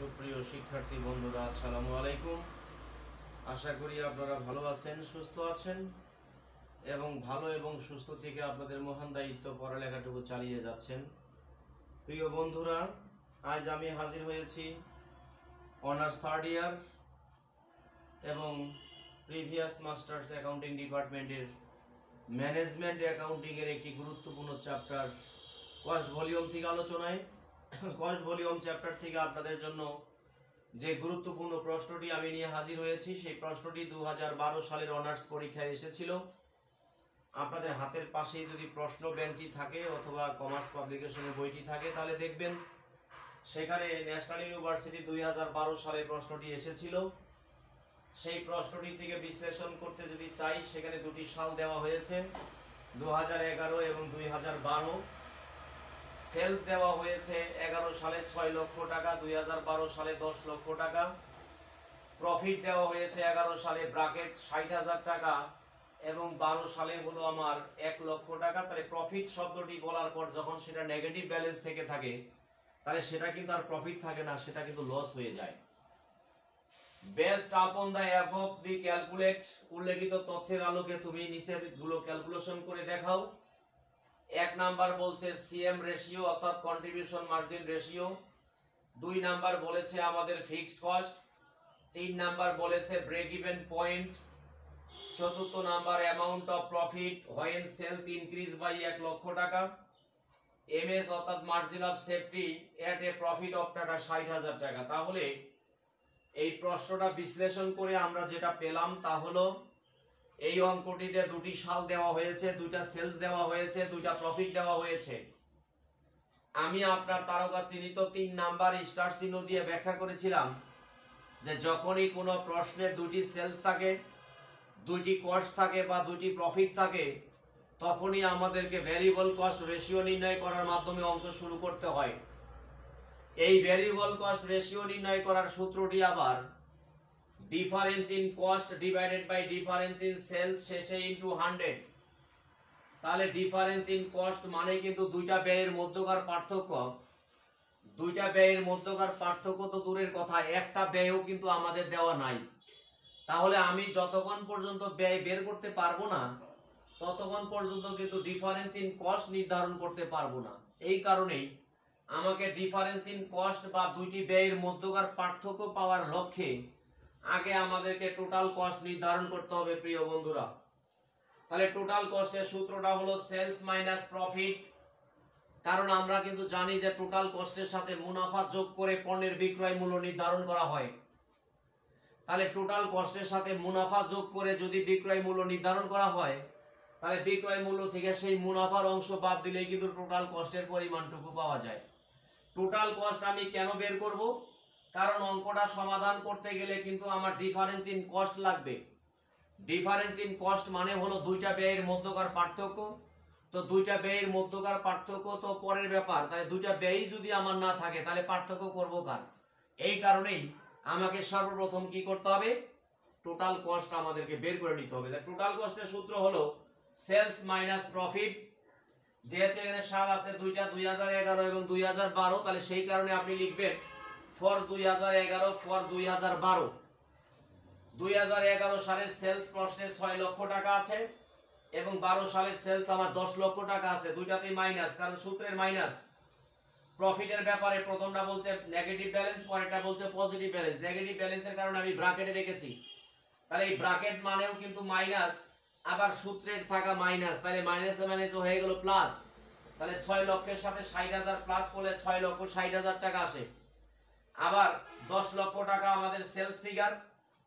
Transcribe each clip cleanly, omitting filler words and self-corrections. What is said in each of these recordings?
সুপ্রিয় শিক্ষার্থী বন্ধুরা, আসসালামু আলাইকুম। আশা করি আপনারা ভালো আছেন, সুস্থ আছেন এবং ভালো এবং সুস্থ থেকে আপনাদের মহান দায়িত্ব পড়ালেখাটুকু চালিয়ে যাচ্ছেন। প্রিয় বন্ধুরা, আজ আমি হাজির হয়েছি অনার্স থার্ড ইয়ার এবং প্রিভিয়াস মাস্টার্স অ্যাকাউন্টিং ডিপার্টমেন্টের ম্যানেজমেন্ট অ্যাকাউন্টিংয়ের একটি গুরুত্বপূর্ণ চ্যাপ্টার কস্ট ভলিউম থেকে আলোচনায়। কস্ট ভলিউম চ্যাপ্টার থেকে আপনাদের জন্য যে গুরুত্বপূর্ণ প্রশ্নটি আমি নিয়ে হাজির হয়েছি, সেই প্রশ্নটি 2012 সালের অনার্স পরীক্ষায় এসেছিল। আপনাদের হাতের পাশেই যদি প্রশ্ন ব্যাংকটি থাকে অথবা কমার্স পাবলিকেশনের বইটি থাকে, তাহলে দেখবেন সেখানে ন্যাশনাল ইউনিভার্সিটি 2012 সালে প্রশ্নটি এসেছিল। সেই প্রশ্নটি থেকে বিশ্লেষণ করতে যদি চাই, সেখানে দুটি সাল দেওয়া হয়েছে, 2011 এবং 2012। সেলস দেওয়া হয়েছে 11 সালে 6 লক্ষ টাকা, 2012 সালে 10 লক্ষ টাকা। প্রফিট দেওয়া হয়েছে 11 সালে ব্র্যাকেট 60,000 টাকা এবং 12 সালে হলো আমার 1 লক্ষ টাকা। তাহলে প্রফিট শব্দটি বলার পর যখন সেটা নেগেটিভ ব্যালেন্স থেকে থাকে, তাহলে সেটা কিন্তু আর প্রফিট থাকে না, সেটা কিন্তু লস হয়ে যায়। Best upon the above the calculate, উল্লেখিত তথ্যের আলোকে তুমি নিচের গুলো ক্যালকুলেশন করে দেখাও। 1 নাম্বার বলছে সিএম রেশিও অর্থাৎ কন্ট্রিবিউশন মার্জিন রেশিও। 2 নাম্বার বলেছে আমাদের ফিক্সড কস্ট। 3 নাম্বার বলেছে break even point. 4 number amount of profit when sales increase by 1 lakh টাকা। এমএস অর্থাৎ margin of safety at a profit of টাকা 60,000 টাকা। তাহলে এই প্রশ্নটা বিশ্লেষণ করে আমরা যেটা পেলাম তা হলো এই অঙ্কটিতে দুটি সাল দেওয়া হয়েছে, দুইটা সেলস দেওয়া হয়েছে, দুইটা প্রফিট দেওয়া হয়েছে। আমি আপনার তারকা চিহ্নিত 3 নাম্বার স্টার চিহ্ন দিয়ে ব্যাখ্যা করেছিলাম যে যখনই কোনো প্রশ্নে দুটি সেলস থাকে, দুইটি কস্ট থাকে বা দুইটি প্রফিট থাকে, তখনই আমাদেরকে ভ্যারিয়েবল কস্ট রেশিও নির্ণয় করার মাধ্যমে অঙ্ক শুরু করতে হয়। এই ভ্যারিয়েবল কস্ট রেশিও নির্ণয় করার সূত্রটি আবার difference in cost divided by difference in sales শেষে ইনটু 100। তাহলে ডিফারেন্স ইন কস্ট মানে কিন্তু দুইটা ব্যয়ের মধ্যকার পার্থক্য। দুইটা ব্যয়ের মধ্যকার পার্থক্য তো দূরের কথা, একটা ব্যয়ও কিন্তু আমাদের দেওয়া নাই। তাহলে আমি যতক্ষণ পর্যন্ত ব্যয় বের করতে পারবো না, ততক্ষণ পর্যন্ত কিন্তু ডিফারেন্স ইন কস্ট নির্ধারণ করতে পারবো না। এই কারণেই আমাকে ডিফারেন্স ইন কস্ট বা দুইটি ব্যয়ের মধ্যকার পার্থক্য পাওয়ার লক্ষ্যে আগে আমাদেরকে টোটাল কস্ট নির্ধারণ করতে হবে। প্রিয় বন্ধুরা, তাহলে টোটাল কস্টের সূত্রটা হলো সেলস মাইনাস প্রফিট। কারণ আমরা কিন্তু জানি যে টোটাল কস্টের সাথে মুনাফা যোগ করে পণ্যের বিক্রয় মূল্য নির্ধারণ করা হয়। তাহলে টোটাল কস্টের সাথে মুনাফা যোগ করে যদি বিক্রয় মূল্য নির্ধারণ করা হয়, তাহলে বিক্রয় মূল্য থেকে সেই মুনাফার অংশ বাদ দিলেই কিন্তু টোটাল কস্টের পরিমাণটুকু পাওয়া যায়। টোটাল কস্ট আমি কেন বের করব? কারণ অঙ্কটা সমাধান করতে গেলে কিন্তু আমার ডিফারেন্স ইন কস্ট লাগবে। ডিফারেন্স ইন কস্ট মানে হলো দুইটা ব্যয়ের মধ্যকার পার্থক্য। তো দুইটা ব্যয়ের মধ্যকার পার্থক্য তো পরের ব্যাপার, তাহলে দুইটা ব্যয়ই যদি আমার না থাকে, তাহলে পার্থক্য করব কার? এই কারণেই আমাকে সর্বপ্রথম কি করতে হবে? টোটাল কস্ট আমাদেরকে বের করে নিতে হবে। টোটাল কস্টের সূত্র হলো সেলস মাইনাস প্রফিট। যেহেতু এখানে সাল আছে দুইটা, 2011 এবং 2012, তাহলে সেই কারণে আপনি লিখবেন ফর 2011 ফর 2012। 2011 সালের সেলস প্রশ্নে 6 লক্ষ টাকা আছে এবং 12 সালের সেলস আমার 10 লক্ষ টাকা আছে। দুইটাতেই মাইনাস, কারণ সূত্রের মাইনাস। প্রফিটের ব্যাপারে প্রথমটা বলছে নেগেটিভ ব্যালেন্স, পরেরটা বলছে পজিটিভ ব্যালেন্স। নেগেটিভ ব্যালেন্সের কারণে আমি ব্র্যাকেটে রেখেছি, তাহলে এই ব্র্যাকেট মানেও কিন্তু মাইনাস, আবার সূত্রের থাকা মাইনাস, তাহলে মাইনাসে মাইনাস হয়ে গেল প্লাস। তাহলে 6 লক্ষের সাথে 60,000 প্লাস করলে 6 লক্ষ 60,000 টাকা আসে। আবার 10 লক্ষ টাকা আমাদের সেলস ফিগার,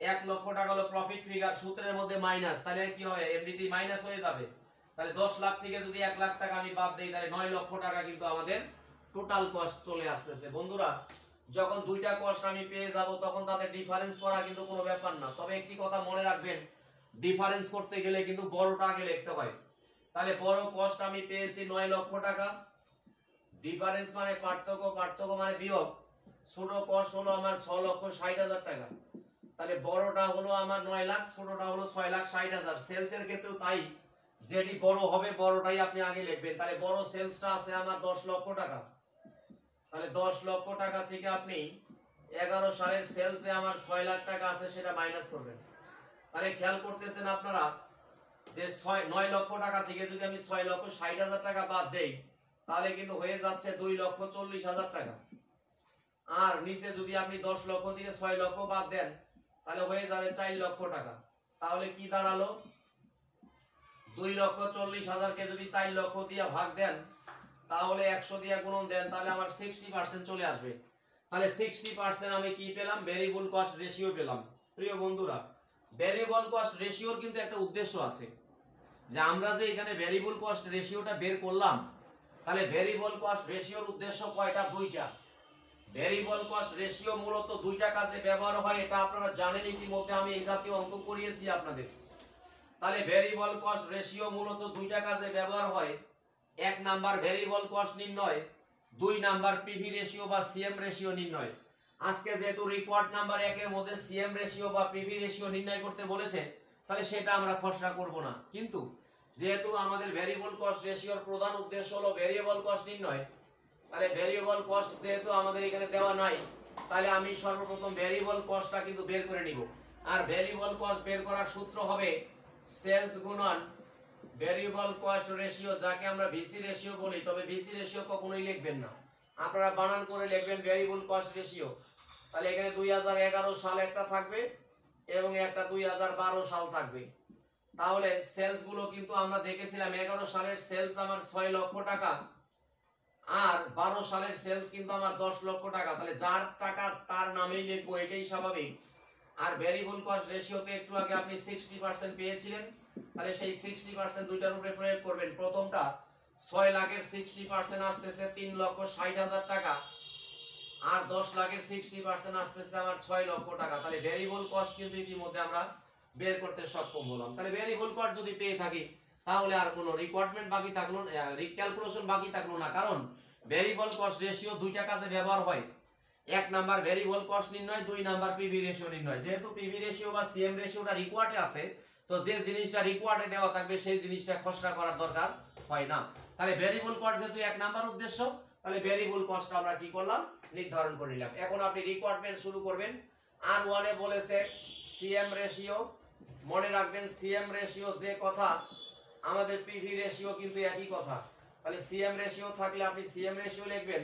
1 লক্ষ টাকা হলো প্রফিট ফিগার, সূত্রের মধ্যে মাইনাস, তাহলে কি হয়? এমনিতেই মাইনাস হয়ে যাবে। তাহলে 10 লাখ থেকে যদি 1 লাখ টাকা আমি বাদ দেই, তাহলে 9 লক্ষ টাকা কিন্তু আমাদের টোটাল কস্ট চলে আসতেছে। বন্ধুরা, যখন দুইটা কস্ট আমি পেয়ে যাব, তখন তাদের ডিফারেন্স করা কিন্তু কোনো ব্যাপার না। তবে একটি কথা মনে রাখবেন, ডিফারেন্স করতে গেলে কিন্তু বড়টা আগে লিখতে হয়। তাহলে বড় কস্ট আমি পেয়েছি 9 লক্ষ টাকা। ডিফারেন্স মানে পার্থক্য, পার্থক্য মানে বিয়োগ। ছোট কস্ট হলো আমার 6 লক্ষ 60,000 টাকা। তাহলে বড়টা হলো আমার 9 লাখ, ছোটটা হলো 6 লাখ 60,000। সেলস এর ক্ষেত্রেও তাই, যেটি বড় হবে বড়টাই আপনি আগে লিখবেন। তাহলে বড় সেলসটা আছে আমার 10 লক্ষ টাকা। তাহলে 10 লক্ষ টাকা থেকে আপনি 11 সালের সেলসে আমার 6 লাখ টাকা আছে সেটা মাইনাস করবেন। তাহলে খেয়াল করতেছেন আপনারা যে 9 লক্ষ টাকা থেকে যদি আমি 6,60,000 টাকা বাদ দেই তাহলে কিন্তু হয়ে যাচ্ছে 2,40,000 টাকা। আর নিচে যদি আপনি 10 লক্ষ দিয়ে 6 লক্ষ বাদ দেন তাহলে হয়ে যাবে 4 লক্ষ টাকা। তাহলে কি দাঁড়ালো, 2,40,000 কে যদি 4 লক্ষ দিয়ে ভাগ দেন তাহলে 100 দিয়ে গুণন দেন তাহলে আমার 60% চলে আসবে। তাহলে 60% আমি কি পেলাম, ভেরিয়েবল কস্ট রেশিও পেলাম। প্রিয় বন্ধুরা, ভেরিয়েবল কস্ট রেশিওর কিন্তু একটা উদ্দেশ্য আছে, যে আমরা যে এখানে ভেরিয়েবল কস্ট রেশিওটা বের করলাম, তাহলে ভেরিয়েবল কস্ট রেশিওর উদ্দেশ্য কয়টা? দুইটা। ভেরিয়েবল কস্ট রেশিও মূলত দুইটা কাজে ব্যবহার হয়, এটা আপনারা জানেন, ইতিমধ্যে আমি এই জাতীয় অঙ্ক করিয়েছি আপনাদের। তাহলে ভেরিয়েবল কস্ট রেশিও মূলত দুইটা কাজে ব্যবহার হয়। এক নাম্বার ভেরিয়েবল কস্ট নির্ণয়, 2 নাম্বার পিভি রেশিও বা সিএম রেশিও নির্ণয়। আজকে যেহেতু রিকোয়ার্ড নাম্বার 1 এর মধ্যে সিএম রেশিও বা পিভি রেশিও নির্ণয় করতে বলেছে, তাহলে সেটা আমরা খসড়া করব না। কিন্তু যেহেতু আমাদের ভেরিয়েবল কস্ট রেশিওর প্রধান উদ্দেশ্য হলো ভেরিয়েবল কস্ট নির্ণয়, তাহলে ভেরিয়েবল কস্ট যেহেতু আমাদের এখানে দেওয়া নাই, তাহলে আমি সর্বপ্রথম ভেরিয়েবল কস্টটা কিন্তু বের করে নিব। আর ভেরিয়েবল কস্ট বের করার সূত্র হবে সেলস গুণন ভেরিয়েবল কস্ট রেশিও, যাকে আমরা ভিসি রেশিও বলি। তবে ভিসি রেশিও কখনোই লিখবেন না, আপনারা বানান করে লিখবেন ভেরিয়েবল কস্ট রেশিও। তাহলে এখানে 2011 সাল একটা থাকবে এবং একটা 2012 সাল থাকবে। তাহলে সেলস গুলো কিন্তু আমরা দেখেছিলাম 11 সালের সেলস আমার 6 লক্ষ টাকা আর 12 সালের সেলস কিন্তু আমার 10 লক্ষ টাকা। তাহলে যার টাকা তার নামেই লিখবো, এটাই স্বাভাবিক। আর ভেরিয়েবল কস্ট রেশিওতে একটু আগে আপনি 60% পেয়েছিলেন, তাহলে সেই 60% দুইটার উপরে প্রয়োগ করবেন। প্রথমটা 6 লাখের 60% আসতেছে 3,60,000 টাকা, আর 10 লাখের 60% আসতেছে আমার 6 লক্ষ টাকা। তাহলে ভেরিয়েবল কস্ট কিন্তু ইতিমধ্যে আমরা বের করতে সক্ষম হলাম। তাহলে ভেরিয়েবল কস্ট যদি পেয়ে থাকি তাহলে আর কোনো রিকোয়ারমেন্ট বাকি থাকলো না, ক্যালকুলেশন বাকি থাকলো না। কারণ ভেরিয়েবল কস্ট রেশিও দুইটা কাজে ব্যবহার হয়। এক নাম্বার ভেরিয়েবল কস্ট নির্ণয়, 2 নাম্বার পিভি রেশিও নির্ণয়। যেহেতু পিভি রেশিও বা সিএম রেশিওটা রিকোয়ার্ডে আছে, তো যে জিনিসটা রিকোয়ার্ডে দেওয়া থাকবে সেই জিনিসটা খসড়া করার দরকার হয় না। তাহলে ভেরিয়েবল কস্ট যেহেতু 1 নাম্বার উদ্দেশ্য, তাহলে ভেরিয়েবল কস্ট আমরা কি করলাম, নির্ধারণ করে নিলাম। এখন আপনি রিকোয়ারমেন্ট শুরু করবেন। R1 এ বলেছে সিএম রেশিও, মনে রাখবেন সিএম রেশিও যে কথা, আমাদের পিভি রেশিও কিন্তু একই কথা। তাহলে সিএম রেশিও থাকলে আপনি সিএম রেশিও লিখবেন,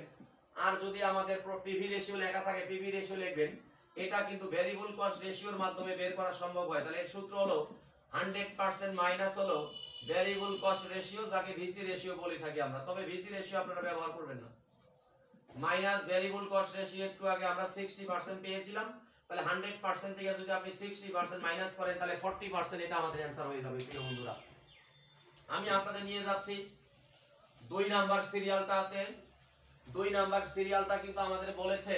আর যদি আমাদের পিভি রেশিও লেখা থাকে পিভি রেশিও লিখবেন। এটা কিন্তু ভেরিয়েবল কস্ট রেশিওর মাধ্যমে বের করা সম্ভব হয়। তাহলে এর সূত্র হলো 100% মাইনাস হলো ভেরিয়েবল কস্ট রেশিও, যাকে ভিসি রেশিও বলে থাকি আমরা। তবে ভিসি রেশিও আপনারা ব্যবহার করবেন না। মাইনাস ভেরিয়েবল কস্ট রেশিও, একটু আগে আমরা 60% পেয়েছিলাম, তাহলে 100% থেকে যদি আপনি 60% মাইনাস করেন তাহলে 40%, এটা আমাদের অ্যানসার হয়ে যাবে। প্রিয় বন্ধুরা, আমি আপনাদের নিয়ে যাচ্ছি 2 নাম্বার সিরিয়ালটাতে। 2 নাম্বার সিরিয়ালটা কিন্তু আমাদের বলেছে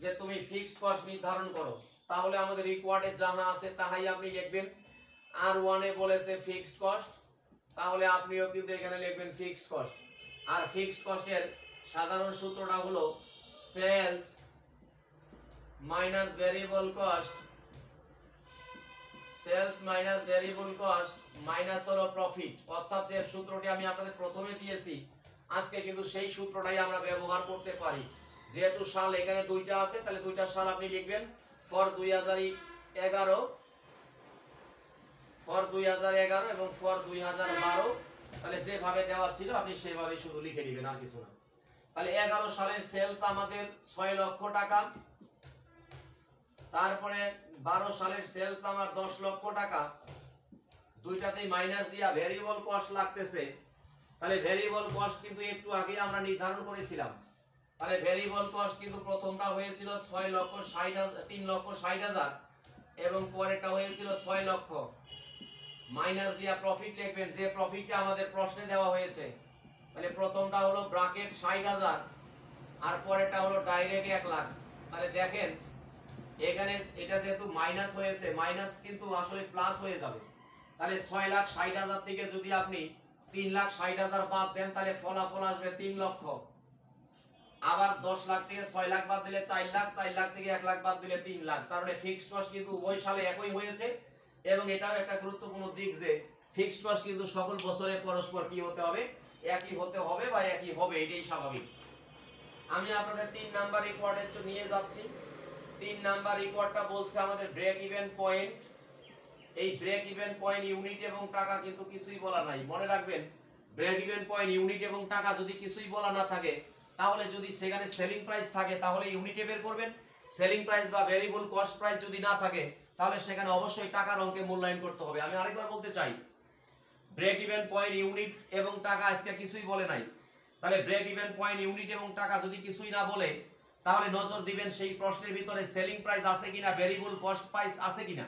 যে তুমি ফিক্সড কস্ট নির্ধারণ করো। তাহলে আমাদের রিকোয়ার্ডে যাহা আছে তাহাই আপনি লিখবেন। R1 এ বলেছে ফিক্সড কস্ট, তাহলে আপনিও কিন্তু এখানে লিখবেন ফিক্সড কস্ট। আর ফিক্সড কস্টের সাধারণ সূত্রটা হলো sales minus variable cost, sales minus variable cost minus হলো প্রফিট। অর্থাৎ যে সূত্রটি আমি আপনাদের প্রথমে দিয়েছি, আজকে কিন্তু সেই সূত্রটাই আমরা ব্যবহার করতে পারি। যেহেতু সাল এখানে দুইটা আছে, তাহলে দুইটা সাল আপনি লিখবেন ফর 2011, ফর 2011 এবং ফর 2012। তাহলে যেভাবে দেওয়া ছিল আপনি সেভাবেই শুধু লিখে নেবেন, আর কিছু না। তাহলে 11 সালের সেলস আমাদের 6 লক্ষ টাকা, তারপরে 12 সালের সেলস আমার 10 লক্ষ টাকা। দুইটাতেই মাইনাস দিয়া ভেরিয়েবল কস্ট লাগতেছে। তাহলে ভেরিয়েবল কস্ট কিন্তু একটু আগে আমরা নির্ধারণ করেছিলাম। তাহলে ভেরিয়েবল কস্ট কিন্তু প্রথমটা হয়েছিল 3,60,000 এবং পরেরটা হয়েছিল 6 লক্ষ। মাইনাস দিয়া প্রফিট লিখবেন, যে প্রফিটটা আমাদের প্রশ্নে দেওয়া হয়েছে। তাহলে প্রথমটা হলো ব্র্যাকেট 60,000 আর পরেরটা হলো ডাইরেক্ট 1 লাখ। তাহলে দেখেন এখানে এটা যেহেতু মাইনাস হয়েছে, মাইনাস কিন্তু আসলে প্লাস হয়ে যাবে। তাহলে 6,60,000 থেকে যদি আপনি 3,60,000 বাদ দেন তাহলে ফলাফল আসবে 3 লক্ষ। আবার 10 লাখ থেকে 6 লাখ বাদ দিলে 4 লাখ, 4 লাখ থেকে 1 লাখ বাদ দিলে 3 লাখ। তার মানে ফিক্সড কস্ট কিন্তু উভয় সালে একই হয়েছে। এবং এটাও একটা গুরুত্বপূর্ণ দিক যে ফিক্সড কস্ট কিন্তু সকল বছরে পরস্পর কি হতে হবে, একই হতে হবে বা একই হবে, এটাই স্বাভাবিক। আমি আপনাদের 3 নাম্বার রিকোয়ার্ডের নিয়ে যাচ্ছি। 3 নাম্বার রিপোর্টটা বলছে আমাদের ব্রেক ইভেন পয়েন্ট। এই ব্রেক ইভেন পয়েন্ট ইউনিট এবং টাকা কিন্তু কিছুই বলা নাই। মনে রাখবেন, ব্রেক ইভেন পয়েন্ট ইউনিট এবং টাকা যদি কিছুই বলা না থাকে, তাহলে যদি সেখানে সেলিং প্রাইস থাকে তাহলে ইউনিটে বের করবেন। সেলিং প্রাইস বা ভেরিয়েবল কস্ট প্রাইস যদি না থাকে তাহলে সেখানে অবশ্যই টাকার অঙ্কে মূল্যায়ন করতে হবে। আমি আরেকবার বলতে চাই, ব্রেক ইভেন পয়েন্ট ইউনিট এবং টাকা আজকে কিছুই বলে নাই। তাহলে ব্রেক ইভেন পয়েন্ট ইউনিট এবং টাকা যদি কিছুই না বলে, তাহলে নজর দিবেন সেই প্রশ্নের ভিতরে সেলিং প্রাইস আছে কিনা, ভেরিয়েবল কস্ট প্রাইস আছে কিনা।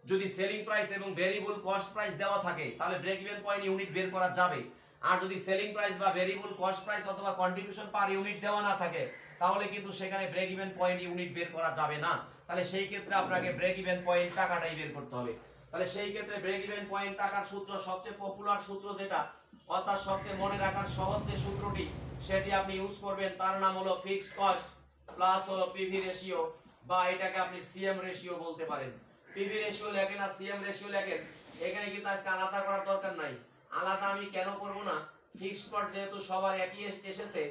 যদি সেলিং প্রাইস এবং ভেরিয়েবল কস্ট প্রাইস দেওয়া থাকে তাহলে ব্রেক ইভেন পয়েন্ট ইউনিট বের করা যাবে। আর যদি সেলিং প্রাইস বা ভেরিয়েবল কস্ট প্রাইস অথবা কন্ট্রিবিউশন পার ইউনিট দেওয়া না থাকে তাহলে কিন্তু সেখানে ব্রেক ইভেন পয়েন্ট ইউনিট বের করা যাবে না। তাহলে সেই ক্ষেত্রে আপনাকে ব্রেক ইভেন পয়েন্ট টাকাটাই বের করতে হবে। তাহলে সেই ক্ষেত্রে ব্রেক ইভেন পয়েন্ট টাকার সূত্র, সবচেয়ে পপুলার সূত্র যেটা, অর্থাৎ সবচেয়ে মনে রাখার সহজ যে সূত্রটি, সেটি আপনি ইউজ করবেন। তার নাম হলো ফিক্সড কস্ট প্লাস হলো পিভি রেশিও, বা এটাকে আপনি সিএম রেশিও বলতে পারেন। পিভি রেশিও লেখেন আর সিএম রেশিও লেখেন, এখানে কিন্তু আজকে আলাদা করার দরকার নাই। আলাদা আমি কেন করব না, ফিক্সড কস্ট যেহেতু সবার একই এসেছে,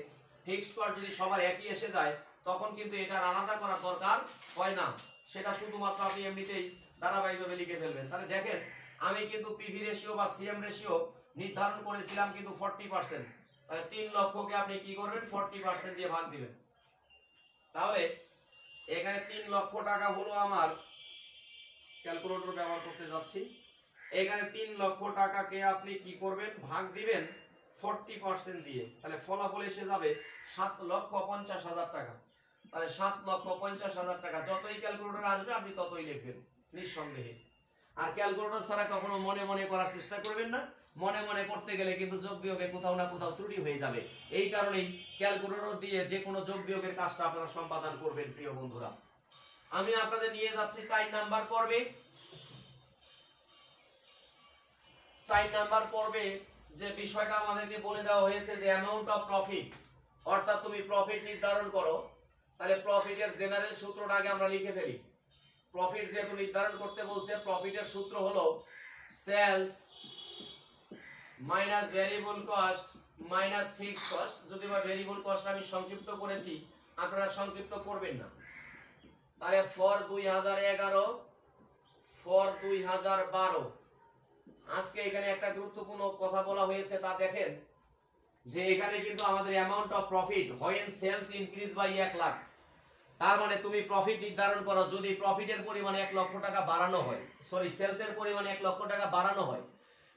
ফিক্সড কস্ট যদি সবার একই এসে যায় তখন কিন্তু এটা আলাদা করার দরকার হয় না। সেটা শুধুমাত্র আপনি এমনিতেই ধারাবাহিকভাবে লিখে ফেলবেন। তাহলে দেখেন, আমি কিন্তু পিভি রেশিও বা সিএম রেশিও নির্ধারণ করেছিলাম কিন্তু 40%। তাহলে 3 লক্ষকে আপনি কি করবেন, 40% দিয়ে ভাগ দিবেন। তাহলে এখানে 3 লক্ষ টাকা হলো আমার, ক্যালকুলেটর ব্যবহার করতে যাচ্ছি, এখানে 3 লক্ষ টাকাকে আপনি কি করবেন, ভাগ দিবেন 40% দিয়ে। তাহলে ফলাফল এসে যাবে 7,50,000 টাকা। তাহলে 7,50,000 টাকা। যতই ক্যালকুলেটর আসবে আপনি ততই লিখবেন নিঃসন্দেহে। আর ক্যালকুলেটর ছাড়া কখনো মনে মনে করার চেষ্টা করবেন না। মনে মনে করতে গেলে কিন্তু যোগ বিয়োগে কোথাও না কোথাও ত্রুটি হয়ে যাবে। এই কারণেই ক্যালকুলেটর দিয়ে যে কোনো যোগ বিয়োগের কাজটা আপনারা সম্পাদন করবেন প্রিয় বন্ধুরা। আমি আপনাদের নিয়ে যাচ্ছি 4 নাম্বার পর্বে। 4 নাম্বার পর্বে যে বিষয়টা আমাদেরকে বলে দেওয়া হয়েছে যে অ্যামাউন্ট অফ প্রফিট, অর্থাৎ তুমি প্রফিট নির্ধারণ করো। তাহলে প্রফিটের জেনারেল সূত্রটা আগে আমরা লিখে ফেলি। প্রফিট যেহেতু নির্ধারণ করতে বলছে, প্রফিটের সূত্র হলো sales minus variable cost minus fixed cost. যদি বা ভেরিয়েবল কস্ট আমি সংক্ষিপ্ত করেছি, আপনারা সংক্ষিপ্ত করবেন না। তাহলে ফর 2011 ফর 2012। আজকে এখানে একটা গুরুত্বপূর্ণ কথা বলা হয়েছে, তা দেখেন যে এখানে কিন্তু আমাদের amount of profit when sales increase by 1 lakh. তার মানে তুমি প্রফিট নির্ধারণ করো, যদি প্রফিটের পরিমাণ 1 লক্ষ টাকা বাড়ানো হয়, সরি সেলসের পরিমাণ 1 লক্ষ টাকা বাড়ানো হয়,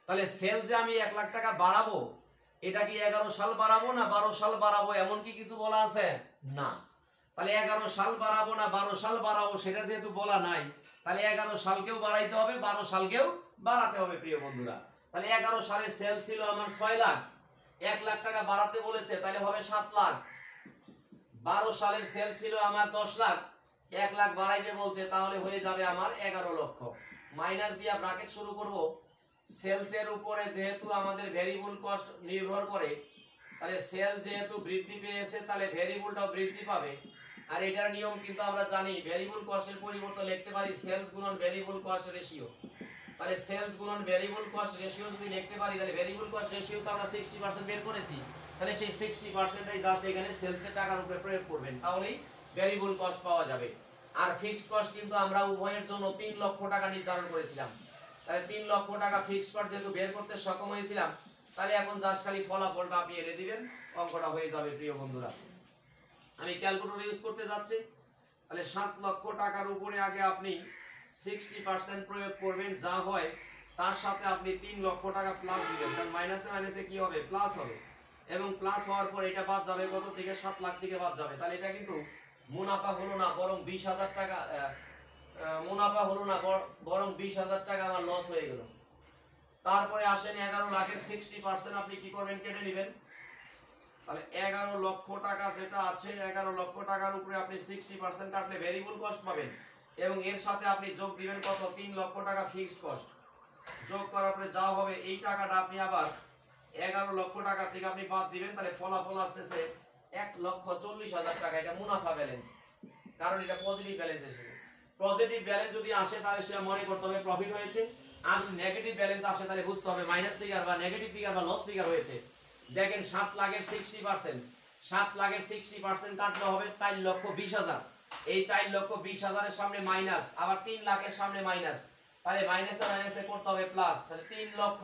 তাহলে সেলসে আমি 1 লাখ টাকা বাড়াবো, এটা কি 11 সাল বাড়াবো না 12 সাল বাড়াবো, এমন কি কিছু বলা আছে? না। তাহলে 11 সাল বাড়াবো না 12 সাল বাড়াবো সেটা যেহেতু বলা নাই, তাহলে 11 সালকেও বাড়াইতে হবে, 12 সালকেও বাড়াতে হবে প্রিয় বন্ধুরা। তাহলে 11 সালের সেল ছিল আমার 6 লাখ, 1 লাখ টাকা বাড়াতে বলেছে, তাহলে হবে 7 লাখ। 12 সালের সেল ছিল আমার 10 লাখ, 1 লাখ বাড়াইতে বলছে, তাহলে হয়ে যাবে আমার 11 লক্ষ। মাইনাস দিয়া ব্র্যাকেট শুরু করব। সেলসের উপরে যেহেতু আমাদের ভেরিয়েবল কস্ট নির্ভর করে, তাহলে সেল যেহেতু বৃদ্ধি পেয়েছে তাহলে ভেরিয়েবলটাও বৃদ্ধি পাবে। আর এটার নিয়ম কিন্তু আমরা জানি, ভেরিয়েবল কস্টের পরিবর্তে লিখতে পারি সেলস গুণন ভেরিয়েবল কস্ট রেশিও। তাহলে সেলস গুণন ভেরিয়েবল কস্ট রেশিও যদি লিখতে পারি, তাহলে ভেরিয়েবল কস্ট রেশিও তো আমরা 60% বের করেছি, তাহলে সেই 60%টাই জাস্ট এখানে সেলসের টাকার উপরে প্রয়োগ করবেন, তাহলেই ভেরিয়েবল কস্ট পাওয়া যাবে। আর ফিক্সড কস্ট কিন্তু আমরা উভয়ের জন্য 3 লক্ষ টাকা নির্ধারণ করেছিলাম। তাহলে 3 লক্ষ টাকা ফিক্সড কস্ট যেহেতু বের করতে সক্ষম হয়েছিলাম, তাহলে এখন জাস্ট খালি ফলাফলটা আপনি এনে দিবেন, অঙ্কটা হয়ে যাবে প্রিয় বন্ধুরা। আমি ক্যালকুলেটর ইউজ করতে যাচ্ছি। তাহলে 7 লক্ষ টাকার উপরে আগে আপনি 60% প্রয়োগ করবেন, যা হয় তার সাথে আপনি 3 লক্ষ টাকা প্লাস দিবেন, কারণ মাইনাসে মাইনাসে কি হবে, প্লাস হবে। এবং প্লাস হওয়ার পর এটা বাদ যাবে কত থেকে, 7 লাখ থেকে বাদ যাবে। তাহলে এটা কিন্তু মুনাফা হলো না, বরং 20,000 টাকা মুনাফা হলো না, বরং 20,000 টাকা আমার লস হয়ে গেল। তারপরে আসেন 11 লাখের 60% আপনি কি করবেন, কেটে নেবেন। তাহলে 11 লক্ষ টাকা যেটা আছে, 11 লক্ষ টাকার উপরে আপনি 60% কাটলে ভেরিয়েবল কস্ট পাবেন, এবং এর সাথে আপনি যোগ দিবেন কত, 3 লক্ষ টাকা ফিক্সড কস্ট। যোগ করার পরে যা হবে এই টাকাটা আপনি আবার 11 লক্ষ টাকা থেকে আপনি বাদ দিবেন, তাহলে ফলাফল আসতেছে 1,40,000 টাকা। এটা মুনাফা ব্যালেন্স, কারণ এটা পজিটিভ ব্যালেন্স এসেছে। পজিটিভ ব্যালেন্স যদি আসে তাহলে সেটা মনে করতে হবে প্রফিট হয়েছে, আর যদি নেগেটিভ ব্যালেন্স আসে তাহলে বুঝতে হবে মাইনাস ফিগার বা নেগেটিভ ফিগার বা লস ফিগার হয়েছে। দেখেন 7 লাখের 60%, 7 লাখের 60% কাটলে হবে 4,20,000। এই 4,20,000 সামনে মাইনাস, আবার 3 লাখের সামনে মাইনাস, তাহলে মাইনাসে মাইনাসে করতে হবে প্লাস, তাহলে 3 লক্ষ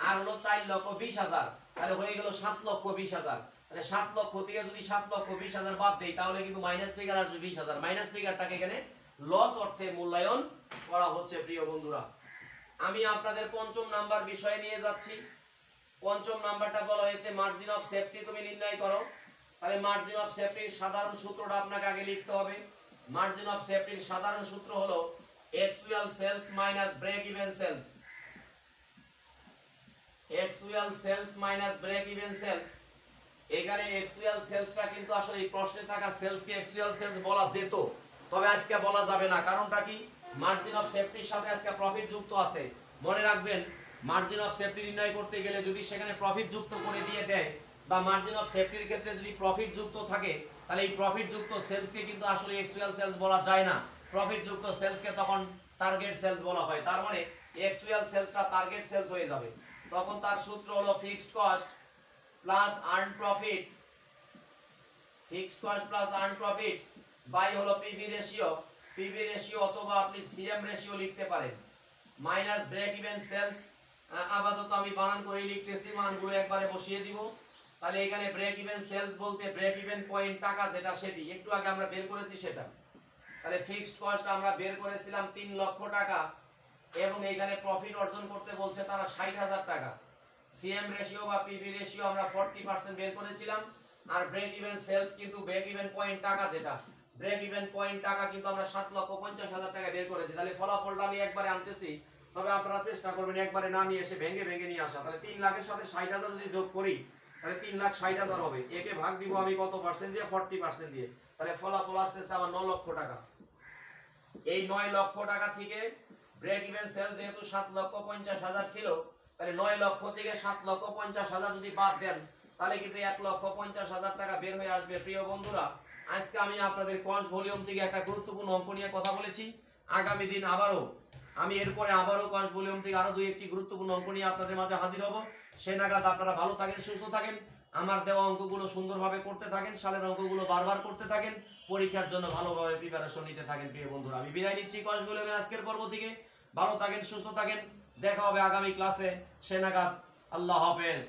আর হলো 4,20,000, তাহলে হয়ে গেল 7,20,000। তাহলে 7 লক্ষ থেকে যদি 7,20,000 বাদ দেই তাহলে কিন্তু মাইনাস ফিগার আসবে 20,000। মাইনাস ফিগারটাকে এখানে লস অর্থে মূল্যায়ন করা হচ্ছে প্রিয় বন্ধুরা। আমি আপনাদের পঞ্চম নাম্বার বিষয়ে নিয়ে যাচ্ছি। পঞ্চম নাম্বারটা বলা হয়েছে মার্জিন অফ সেফটি তুমি নির্ণয় করো। তাহলে মার্জিন অফ সেফটির সাধারণ সূত্রটা আপনাকে আগে লিখতে হবে। মার্জিন অফ সেফটির সাধারণ সূত্র হলো actual sales minus break even sales. Actual sales minus break even sales. এখানে অ্যাকচুয়াল সেলসটা কিন্তু আসলে এই প্রশ্নে থাকা সেলসকে অ্যাকচুয়াল সেলস বলা যেত, তবে আজকে বলা যাবে না। কারণটা কি? মার্জিন অফ সেফটির সাথে আজকে প্রফিট যুক্ত আছে। মনে রাখবেন, মার্জিন অফ সেফটি নির্ণয় করতে গেলে যদি সেখানে প্রফিট যুক্ত করে দিয়ে দেয় বা মার্জিন অফ সেফটির ক্ষেত্রে যদি প্রফিট যুক্ত থাকে, তাহলে এই প্রফিট যুক্ত সেলসকে কিন্তু আসলে অ্যাকচুয়াল সেলস বলা যায় না। প্রফিট যুক্ত সেলসকে তখন টার্গেট সেলস বলা হয়। তার মানে অ্যাকচুয়াল সেলসটা টার্গেট সেলস হয়ে যাবে। তখন তার সূত্র হলো fixed cost plus earn profit, fixed cost plus earn profit by হলো পিভি রেশিও, পিভি রেশিও অথবা আপনি সিএম রেশিও লিখতে পারেন, মাইনাস ব্রেক ইভেন সেলস। আপাতত আমি বানান করে লিখতেছি, মানগুলো একবারে বসিয়ে দিব। তাহলে এখানে ব্রেক ইভেন সেলস বলতে ব্রেক ইভেন পয়েন্ট টাকা যেটা সেটি একটু আগে আমরা বের করেছি সেটা। তাহলে ফিক্সড কস্ট আমরা বের করেছিলাম 3 লক্ষ টাকা এবং এখানে প্রফিট অর্জন করতে বলছে তারা 60,000 টাকা। সিএম রেশিও বা পিভি রেশিও আমরা 40% বের করেছিলাম। আর ব্রেক ইভেন সেলস কিন্তু ব্রেক ইভেন পয়েন্ট টাকা যেটা, ব্রেক ইভেন পয়েন্ট টাকা কিন্তু আমরা 7,50,000 টাকা বের করেছি। তাহলে ফলাফলটা আমি একবারে আনতেছি, তবে আপনারা চেষ্টা করবেন একবারে না নিয়ে এসে ভেঙে ভেঙে নিয়ে আসা। তাহলে 3 লাখের সাথে 60,000 যদি যোগ করি তাহলে 3,60,000 হবে। একে ভাগ দিব আমি কত পার্সেন্ট দিয়ে? 40% দিয়ে। তাহলে ফলাফল আসতেছে আমার 9 লক্ষ টাকা। এই 9 লক্ষ টাকা থেকে ব্রেক ইভেন সেল যেহেতু 7,50,000 ছিল, তাহলে 9 লক্ষ থেকে 7,50,000 যদি বাদ দেন তাহলে কিন্তু 1,50,000 টাকা বের হয়ে আসবে। প্রিয় বন্ধুরা, আজকে আমি আপনাদের কস্ট ভলিউম থেকে একটা গুরুত্বপূর্ণ অঙ্ক নিয়ে কথা বলেছি। আগামী দিন এরপরে আবারও কস্ট ভলিউম থেকে আরো 2-1টি গুরুত্বপূর্ণ অঙ্ক নিয়ে আপনাদের মাঝে হাজির হব। সে নাগাদ আপনারা ভালো থাকেন, সুস্থ থাকেন, আমার দেওয়া অঙ্কগুলো সুন্দরভাবে করতে থাকেন, সালের অঙ্কগুলো বারবার করতে থাকেন, পরীক্ষার জন্য ভালোভাবে প্রিপারেশন নিতে থাকেন। প্রিয় বন্ধুরা, আমি বিদায় নিচ্ছি কস্ট ভলিউমের আজকের পর্ব থেকে। ভালো থাকেন, সুস্থ থাকেন, দেখা হবে আগামী ক্লাসে। সে নাগাদ আল্লাহ হাফেজ।